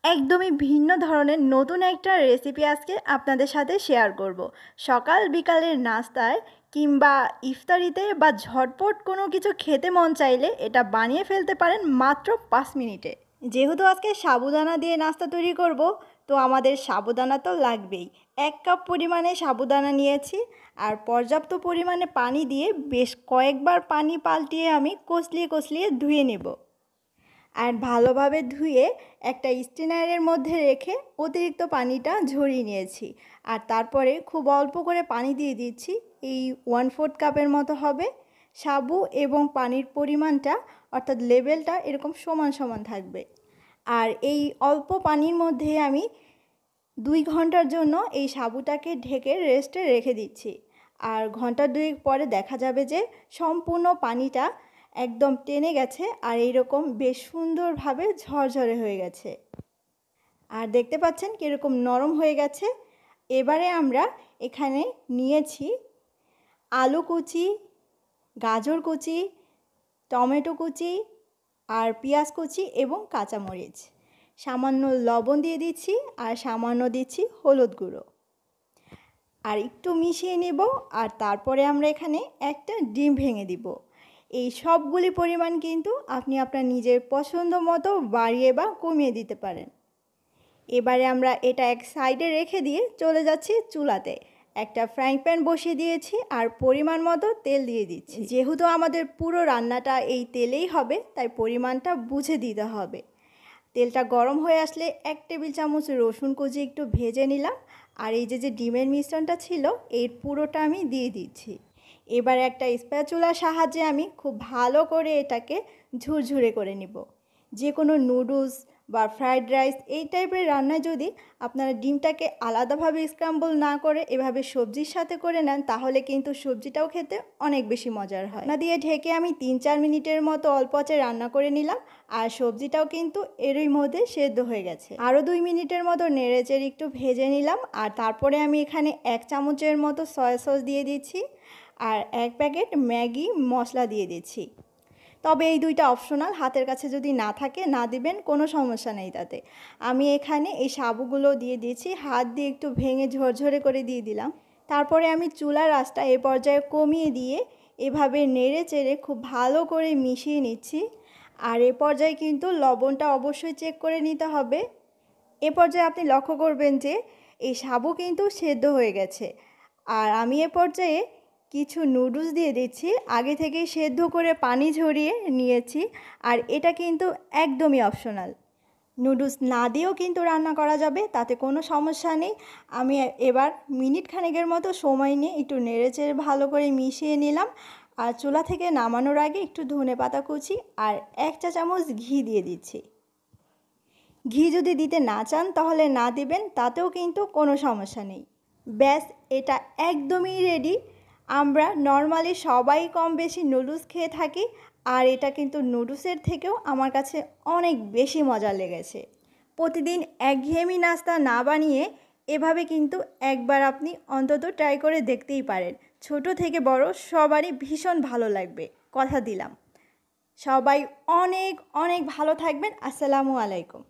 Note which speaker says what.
Speaker 1: একদমই ভিন্ন ধরনের নতুন একটা রেসিপি আজকে আপনাদের সাথে শেয়ার করব। সকাল বিকালের নাস্তায় কিংবা ইফতারিতে বা ঝটপট কোনো কিছু খেতে মন চাইলে এটা বানিয়ে ফেলতে পারেন মাত্র 5 মিনিটে। যেহেতু আজকে সাবুদানা দিয়ে নাস্তা তৈরি করব, তো আমাদের সাবুদানা তো লাগবেই। 1 কাপ পরিমাণে সাবুদানা নিয়েছি আর পর্যাপ্ত পরিমাণে পানি দিয়ে বেশ কয়েকবার পানি পাল্টিয়ে আমি কচলিয়ে ধুয়ে নেব। আর ভালোভাবে ধুয়ে একটা স্ট্রেনারের মধ্যে রেখে অতিরিক্ত পানিটা ঝরিয়ে নিয়েছি। আর তারপরে খুব অল্প করে পানি দিয়ে দিচ্ছি, এই 1/4 কাপের মতো হবে। সাবু এবং পানির পরিমাণটা অর্থাৎ লেভেলটা এরকম সমান সমান থাকবে। আর এই অল্প পানির মধ্যে আমি 2 ঘন্টার জন্য এই সাবুটাকে ঢেকে রেস্টে রেখে দিচ্ছি। আর ঘন্টা 2 পরে দেখা যাবে যে সম্পূর্ণ পানিটা একদম টেনে গেছে আর এইরকম বেশ সুন্দরভাবে ঝরঝরে হয়ে গেছে। আর দেখতে পাচ্ছেন কীরকম নরম হয়ে গেছে। এবারে আমরা এখানে নিয়েছি আলু কুচি, গাজর কুচি, টমেটো কুচি আর পেঁয়াজ কুচি এবং কাঁচামরিচ। সামান্য লবণ দিয়ে দিচ্ছি আর সামান্য দিচ্ছি হলুদ গুঁড়ো। আর একটু মিশিয়ে নেব। আর তারপরে আমরা এখানে একটা ডিম ভেঙে দিব। এই সবগুলি পরিমাণ কিন্তু আপনি আপনার নিজের পছন্দ মতো বাড়িয়ে বা কমিয়ে দিতে পারেন। এবারে আমরা এটা এক সাইডে রেখে দিয়ে চলে যাচ্ছি চুলাতে। একটা ফ্রাইং প্যান বসিয়ে দিয়েছি আর পরিমাণ মতো তেল দিয়ে দিচ্ছি। যেহেতু আমাদের পুরো রান্নাটা এই তেলেই হবে, তাই পরিমাণটা বুঝে দিতে হবে। তেলটা গরম হয়ে আসলে 1 টেবিল চামচ রসুন কুচি একটু ভেজে নিলাম। আর এই যে ডিমের মিশ্রণটা ছিল এর পুরোটা আমি দিয়ে দিচ্ছি। এবার একটা স্প্যাচুলার সাহায্যে আমি খুব ভালো করে এটাকে ঝুরঝুরে করে নিব। যে কোনো নুডলস বা ফ্রাইড রাইস এই টাইপের রান্নায় যদি আপনারা ডিমটাকে আলাদাভাবে স্ক্রাম্বল না করে এভাবে সবজির সাথে করে নেন, তাহলে কিন্তু সবজিটাও খেতে অনেক বেশি মজার হয়। না দিয়ে ঢেকে আমি 3-4 মিনিটের মতো অল্প আঁচে রান্না করে নিলাম। আর সবজিটাও কিন্তু এরই মধ্যে সেদ্ধ হয়ে গেছে। আরও 2 মিনিটের মতো নেড়েচেড়ে একটু ভেজে নিলাম। আর তারপরে আমি এখানে 1 চামচের মতো সয়া সস দিয়ে দিচ্ছি আর 1 প্যাকেট ম্যাগি মশলা দিয়ে দিচ্ছি। তবে এই দুইটা অপশনাল, হাতের কাছে যদি না থাকে না দিবেন, কোনো সমস্যা নেই তাতে। আমি এখানে এই সাবুগুলো দিয়ে দিয়েছি, হাত দিয়ে একটু ভেঙে ঝরঝরে করে দিয়ে দিলাম। তারপরে আমি চুলার আঁচটা এ পর্যায়ে কমিয়ে দিয়ে এভাবে নেড়ে চেড়ে খুব ভালো করে মিশিয়ে নিচ্ছি। আর এ পর্যায়ে কিন্তু লবণটা অবশ্যই চেক করে নিতে হবে। এ পর্যায়ে আপনি লক্ষ্য করবেন যে এই সাবু কিন্তু সেদ্ধ হয়ে গেছে। আর আমি এ পর্যায়ে কিছু নুডলস দিয়ে দিচ্ছি। আগে থেকেই সেদ্ধ করে পানি ঝরিয়ে নিয়েছি। আর এটা কিন্তু একদমই অপশনাল, নুডলস না দিয়েও কিন্তু রান্না করা যাবে, তাতে কোনো সমস্যা নেই। আমি এবার মিনিট খানেকের মতো সময় নিয়ে একটু নেড়েচেড়ে ভালো করে মিশিয়ে নিলাম। আর চুলা থেকে নামানোর আগে একটু ধনেপাতা কুচি আর 1 চা চামচ ঘি দিয়ে দিচ্ছি। ঘি যদি দিতে না চান তাহলে না দিবেন, তাতেও কিন্তু কোনো সমস্যা নেই। ব্যাস, এটা একদমই রেডি। আমরা নর্মালি সবাই কম বেশি নুডলস খেয়ে থাকি, আর এটা কিন্তু নুডলসের থেকেও আমার কাছে অনেক বেশি মজা লেগেছে। প্রতিদিন একঘেয়েমি নাস্তা না বানিয়ে এভাবে কিন্তু একবার আপনি অন্তত ট্রাই করে দেখতেই পারেন। ছোট থেকে বড় সবারই ভীষণ ভালো লাগবে, কথা দিলাম। সবাই অনেক অনেক ভালো থাকবেন। আসসালামু আলাইকুম।